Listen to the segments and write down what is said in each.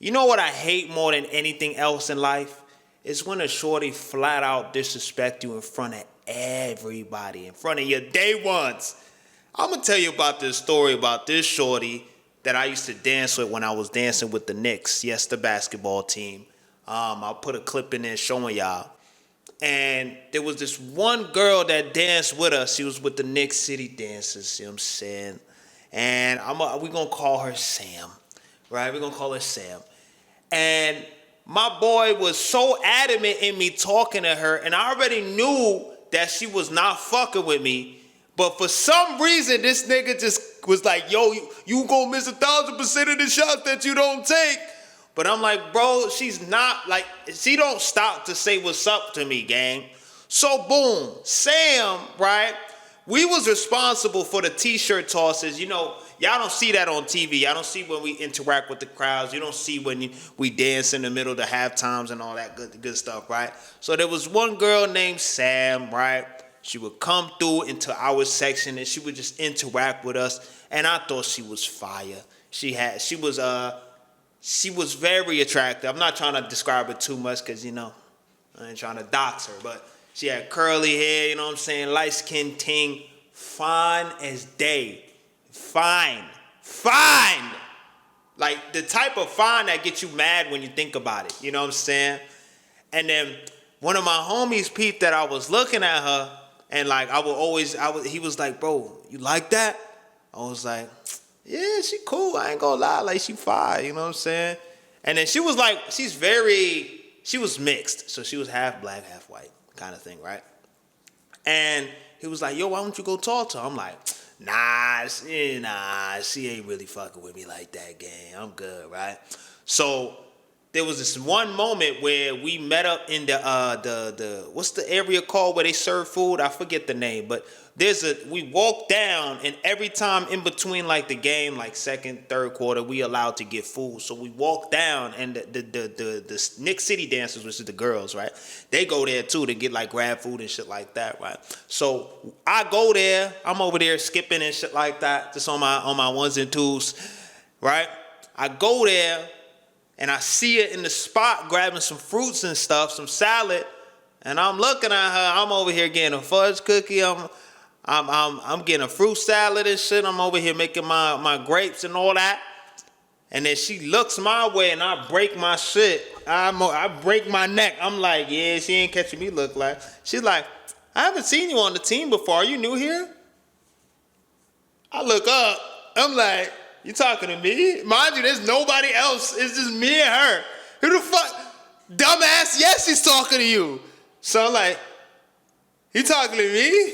You know what I hate more than anything else in life? Is when a shorty flat out disrespect you in front of everybody, in front of your day ones. I'm gonna tell you about this story about this shorty that I used to dance with when I was dancing with the Knicks. Yes, the basketball team. I'll put a clip in there showing y'all. And there was this one girl that danced with us. She was with the Knicks City Dancers, you know what I'm saying? And we're gonna call her Sam, right? We're gonna call her Sam. And my boy was so adamant in me talking to her, and I already knew that she was not fucking with me. But for some reason, this nigga just was like, yo, you gonna miss 1,000% of the shots that you don't take. But I'm like, bro, she's not, like, she don't stop to say what's up to me, gang. So boom, Sam, right? We was responsible for the t-shirt tosses. You know, y'all don't see that on TV. Y'all don't see when we interact with the crowds. You don't see when we dance in the middle of the half times and all that good stuff, right? So there was one girl named Sam, right? She would come through into our section and she would just interact with us. And I thought she was fire. She was very attractive. I'm not trying to describe her too much because, you know, I ain't trying to dox her. But she had curly hair, you know what I'm saying? Light-skinned ting. Fine as day. Fine. Like the type of fine that gets you mad when you think about it. You know what I'm saying? And then one of my homies peeped that I was looking at her. And like he was like, bro, you like that? I was like, yeah, she cool. I ain't gonna lie. Like, she fine. You know what I'm saying? And then she was like, she was mixed. So she was half black, half white kind of thing, right? And he was like, yo, why don't you go talk to her? I'm like, nah, she ain't really fucking with me like that, gang. I'm good, right? So there was this one moment where we met up in the what's the area called where they serve food? I forget the name, but we walked down, and every time in between like the game, like second, third quarter, we allowed to get food. So we walked down, and the Knicks City Dancers, which is the girls, right? They go there too to get like grab food and shit like that, right? So I go there, I'm over there skipping and shit like that, just on my ones and twos, right? I go there. And I see her in the spot grabbing some fruits and stuff, some salad, and I'm looking at her. I'm over here getting a fudge cookie. I'm getting a fruit salad and shit. I'm over here making my grapes and all that. And then she looks my way, and I break my shit. I break my neck. I'm like, yeah, she ain't catching me look like. She's like, I haven't seen you on the team before. Are you new here? I look up. I'm like, you talking to me? Mind you, there's nobody else. It's just me and her. Who the fuck? Dumbass, yes, he's talking to you. So I'm like, he talking to me?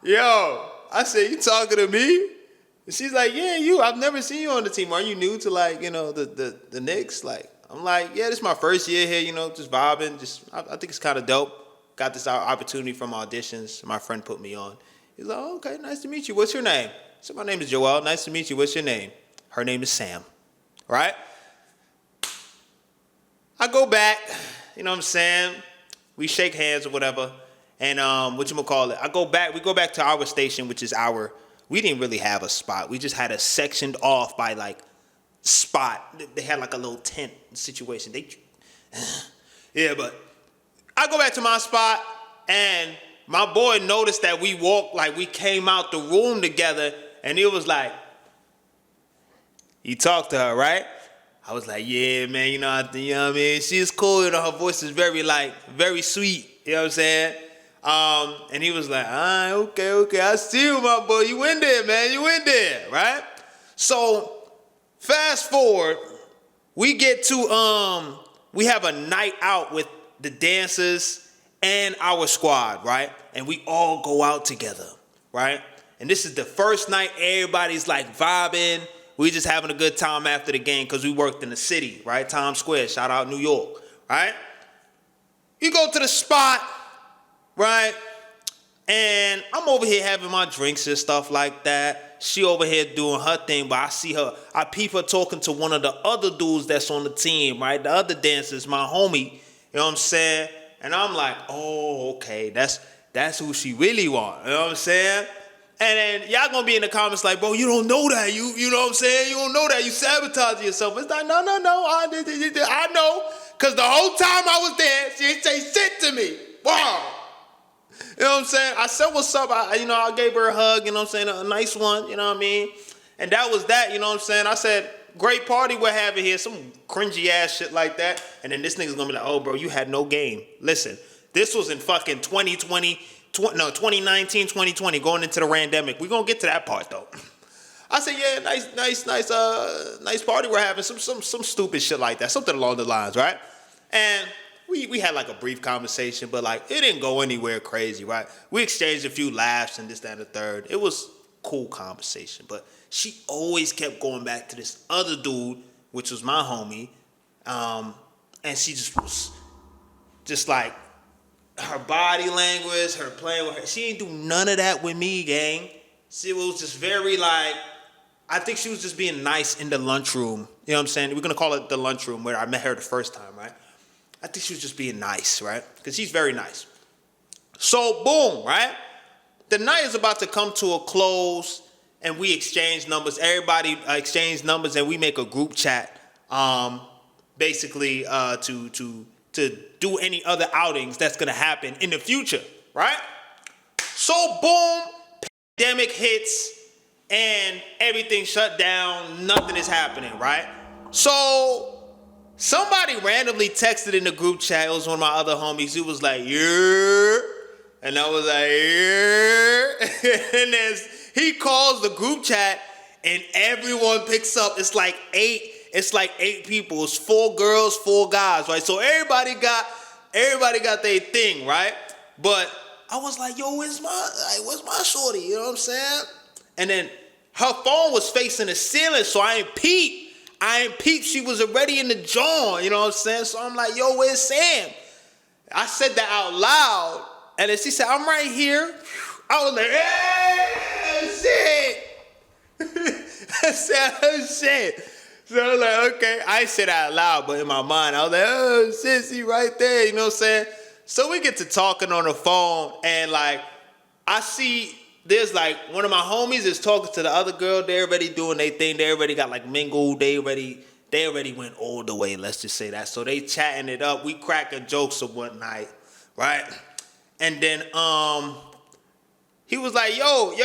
Yo, I said, you talking to me? And she's like, yeah, you. I've never seen you on the team. Are you new to, like, you know, the Knicks? Like, I'm like, yeah, this is my first year here, you know, just vibing. I think it's kind of dope. Got this opportunity from auditions. My friend put me on. He's like, oh, okay, nice to meet you. What's your name? I said, my name is Joel. Nice to meet you. What's your name? Her name is Sam. Right? I go back, you know what I'm saying? We shake hands or whatever. And I go back, we go back to our station, which is we didn't really have a spot. We just had a sectioned off by like spot. They had like a little tent situation. Yeah, but I go back to my spot, and my boy noticed that we came out the room together, and he was like, you talked to her, right? I was like, yeah, man, you know what I mean? She's cool, you know, her voice is very sweet, you know what I'm saying? And he was like, okay, I see you, my boy, you in there, man, you in there, right? So, fast forward, we get to, we have a night out with the dancers and our squad, right? And we all go out together, right? And this is the first night everybody's like vibing. We just having a good time after the game because we worked in the city, right? Times Square, shout out New York, right? You go to the spot, right? And I'm over here having my drinks and stuff like that. She over here doing her thing, but I peep her talking to one of the other dudes that's on the team, right? The other dancers, my homie, you know what I'm saying? And I'm like, oh, okay, that's who she really want. You know what I'm saying? And then y'all gonna be in the comments like, bro, you don't know that. You know what I'm saying? You don't know that. You sabotage yourself. It's like, no. I know. Because the whole time I was there, she didn't say shit to me. Wow. You know what I'm saying? I said, what's up? I gave her a hug, you know what I'm saying? A nice one, you know what I mean? And that was that, you know what I'm saying? I said, great party we're having here. Some cringy ass shit like that. And then this nigga's gonna be like, oh, bro, you had no game. Listen, this was in fucking 2019, 2020, going into the pandemic. We're gonna get to that part though. I said, yeah, nice party we're having. Some stupid shit like that. Something along the lines, right? And we had like a brief conversation, but like it didn't go anywhere crazy, right? We exchanged a few laughs and this, that, and the third. It was cool conversation, but she always kept going back to this other dude, which was my homie, and she just was just like her body language, her playing with her. She ain't do none of that with me, gang. She was just very like, I think she was just being nice in the lunchroom. You know what I'm saying? We're gonna call it the lunchroom where I met her the first time, right? I think she was just being nice, right? Because she's very nice. So, boom, right? The night is about to come to a close, and we exchange numbers. Everybody exchange numbers, and we make a group chat, basically to do any other outings that's gonna happen in the future, right? So, boom, pandemic hits, and everything shut down. Nothing is happening, right? So somebody randomly texted in the group chat. It was one of my other homies. He was like, yeah. And I was like, yeah. And then he calls the group chat and everyone picks up. It's like eight people. It's 4 girls, 4 guys, right? So everybody got their thing, right? But I was like, yo, where's my shorty? You know what I'm saying? And then her phone was facing the ceiling, so I ain't peep. She was already in the joint, you know what I'm saying? So I'm like, yo, where's Sam? I said that out loud, and then she said, I'm right here. I was like, hey, shit. I said, oh, shit. So I was like, okay. I ain't said that out loud, but in my mind, I was like, oh, shit, she right there, you know what I'm saying? So we get to talking on the phone, and like, I see there's like one of my homies is talking to the other girl. They already doing their thing. They already got like mingled. They already went all the way. Let's just say that. So they chatting it up. We cracking jokes of one night, right? And then he was like, yo,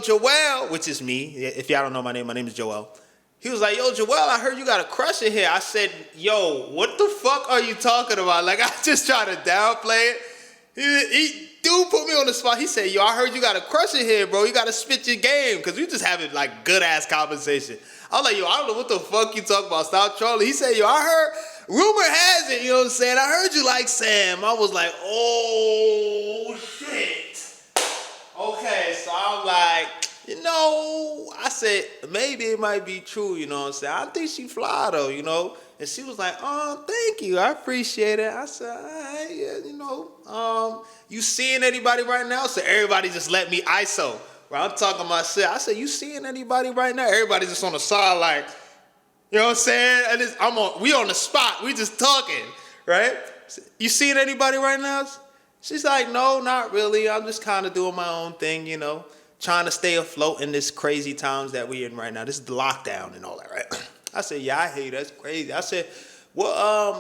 Joel, which is me. If y'all don't know my name is Joel. He was like, yo, Joel, I heard you got a crush in here. I said, yo, what the fuck are you talking about? Like, I just try to downplay it. Dude put me on the spot. He said, yo, I heard you got a crush in here, bro. You got to spit your game. Because we just having, like, good-ass conversation. I was like, yo, I don't know what the fuck you talking about. Stop trolling. He said, yo, I heard, rumor has it, you know what I'm saying? I heard you like Sam. I was like, oh, shit. Okay, so I'm like, you know, I said, maybe it might be true, you know what I'm saying? I think she fly, though, you know? And she was like, oh, thank you. I appreciate it. I said, all right, yeah, you know, you seeing anybody right now? So everybody just let me ISO. Right? I'm talking my shit. I said, you seeing anybody right now? Everybody just on the side like, you know what I'm saying? And we on the spot. We just talking, right? You seeing anybody right now? She's like, no, not really. I'm just kind of doing my own thing, you know, trying to stay afloat in this crazy times that we in right now. This is the lockdown and all that, right? I said, yeah, I hate you. That's crazy. I said, well,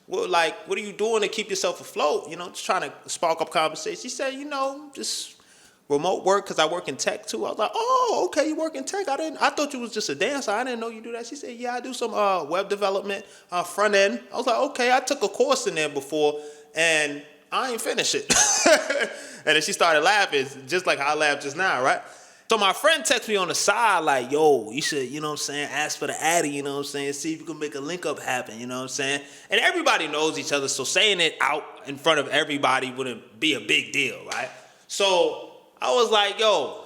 what are you doing to keep yourself afloat? You know, just trying to spark up conversation. She said, you know, just remote work because I work in tech too. I was like, oh, okay, you work in tech. I thought you was just a dancer. I didn't know you do that. She said, yeah, I do some web development, front end. I was like, okay, I took a course in there before and I ain't finished it. And then she started laughing, just like I laughed just now, right? So my friend texted me on the side like, yo, you should, you know what I'm saying, ask for the Addy, you know what I'm saying, see if you can make a link up happen, you know what I'm saying? And everybody knows each other, so saying it out in front of everybody wouldn't be a big deal, right? So I was like, yo,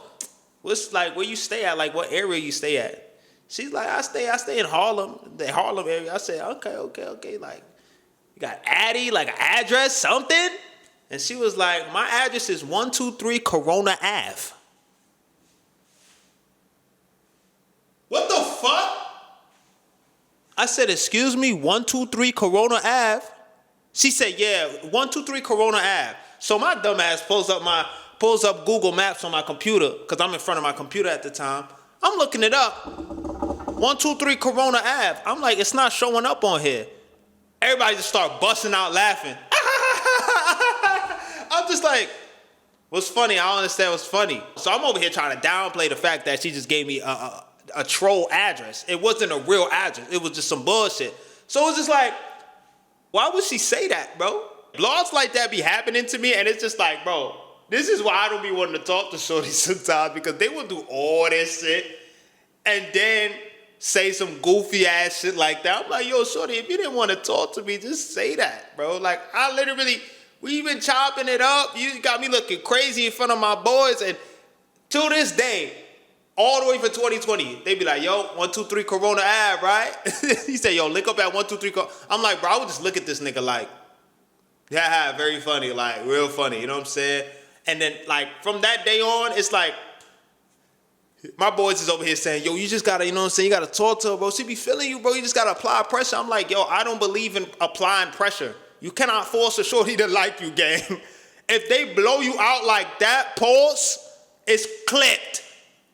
what's like, where you stay at? Like, what area you stay at? She's like, I stay in Harlem, the Harlem area. I said, okay. Like, you got Addy, like an address, something? And she was like, my address is 123 Corona Ave. What the fuck? I said, excuse me, 123 Corona Ave? She said, yeah, 123 Corona Ave. So my dumb ass pulls up pulls up Google Maps on my computer, because I'm in front of my computer at the time. I'm looking it up. 123 Corona Ave. I'm like, it's not showing up on here. Everybody just start busting out laughing. I'm just like, what's funny? I don't understand what's funny. So I'm over here trying to downplay the fact that she just gave me a troll address. It wasn't a real address. It was just some bullshit. So it was just like, why would she say that, bro? Laws like that be happening to me, and it's just like, bro, this is why I don't be wanting to talk to shorty sometimes, because they will do all this shit and then say some goofy ass shit like that. I'm like, yo, shorty, if you didn't want to talk to me, just say that, bro. Like, I literally, we been chopping it up. You got me looking crazy in front of my boys, and to this day, all the way for 2020, they be like, yo, 123 Corona Ave, right? He said, yo, link up at 123 Corona. I'm like, bro, I would just look at this nigga like, yeah, very funny, like, real funny, you know what I'm saying? And then, like, from that day on, it's like, my boys is over here saying, yo, you just gotta, you know what I'm saying, you gotta talk to her, bro. She be feeling you, bro. You just gotta apply pressure. I'm like, yo, I don't believe in applying pressure. You cannot force a shorty to like you, gang. If they blow you out like that, pause, it's clipped.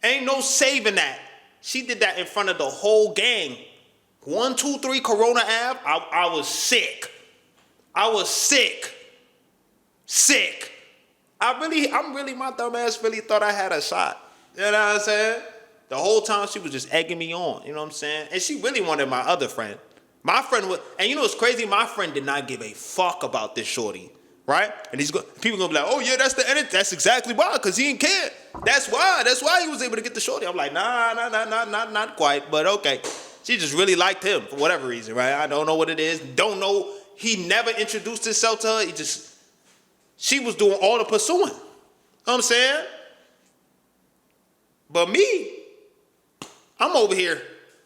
Ain't no saving that. She did that in front of the whole gang. 123 Corona Ave, I was sick. I was sick. Sick. My dumb ass really thought I had a shot. You know what I'm saying? The whole time she was just egging me on. You know what I'm saying? And she really wanted my other friend. My friend was, and you know what's crazy? My friend did not give a fuck about this shorty. Right? And people gonna be like, oh yeah, that's exactly why, because he didn't care. That's why he was able to get the shorty. I'm like, not quite, but okay. She just really liked him for whatever reason, right? I don't know what it is. Don't know. He never introduced himself to her. She was doing all the pursuing. You know what I'm saying? But me, I'm over here.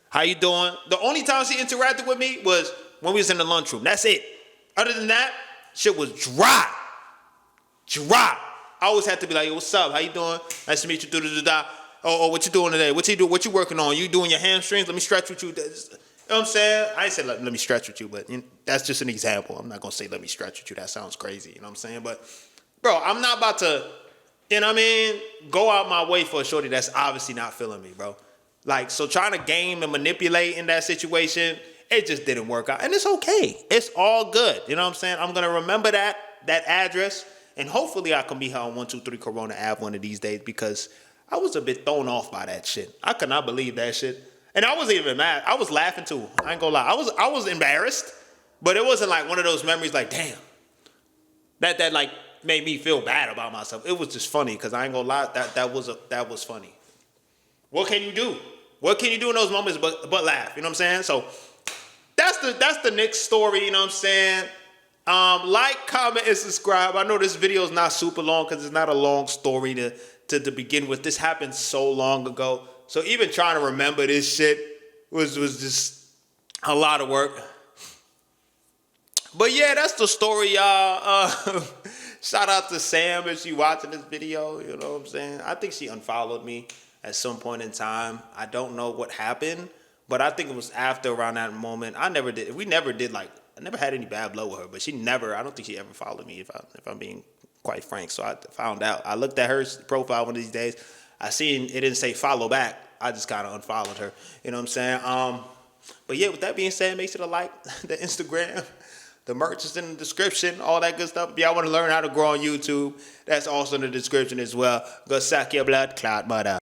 How you doing? The only time she interacted with me was when we was in the lunchroom. That's it. Other than that, shit was dry. Dry. I always had to be like, yo, what's up? How you doing? Nice to meet you. Oh, what you doing today? What you working on? You doing your hamstrings? Let me stretch with you. You know what I'm saying? I ain't say let me stretch with you, but that's just an example. I'm not going to say let me stretch with you. That sounds crazy. You know what I'm saying? But, bro, I'm not about to, you know what I mean, go out my way for a shorty that's obviously not feeling me, bro. Like, so trying to game and manipulate in that situation, it just didn't work out. And it's okay. It's all good. You know what I'm saying? I'm going to remember that address, and hopefully I can be her on 123 Corona Ave one of these days, because I was a bit thrown off by that shit. I could not believe that shit. And I wasn't even mad. I was laughing too. I ain't gonna lie. I was embarrassed, but it wasn't like one of those memories like, damn, that like made me feel bad about myself. It was just funny, because I ain't gonna lie, that was funny. What can you do? What can you do in those moments but laugh? You know what I'm saying? So that's the next story, you know what I'm saying? Like, comment, and subscribe. I know this video is not super long because it's not a long story to begin with. This happened so long ago. So even trying to remember this shit was just a lot of work. But yeah, that's the story, y'all. Shout out to Sam if she watching this video. You know what I'm saying? I think she unfollowed me at some point in time. I don't know what happened, but I think it was after around that moment. I never had any bad blood with her, but I don't think she ever followed me, if I'm being quite frank. So I found out. I looked at her profile one of these days. I seen it didn't say follow back. I just kind of unfollowed her. You know what I'm saying? But yeah, with that being said, make sure to like the Instagram. The merch is in the description, all that good stuff. If y'all want to learn how to grow on YouTube, that's also in the description as well. Go suck your blood clot mother.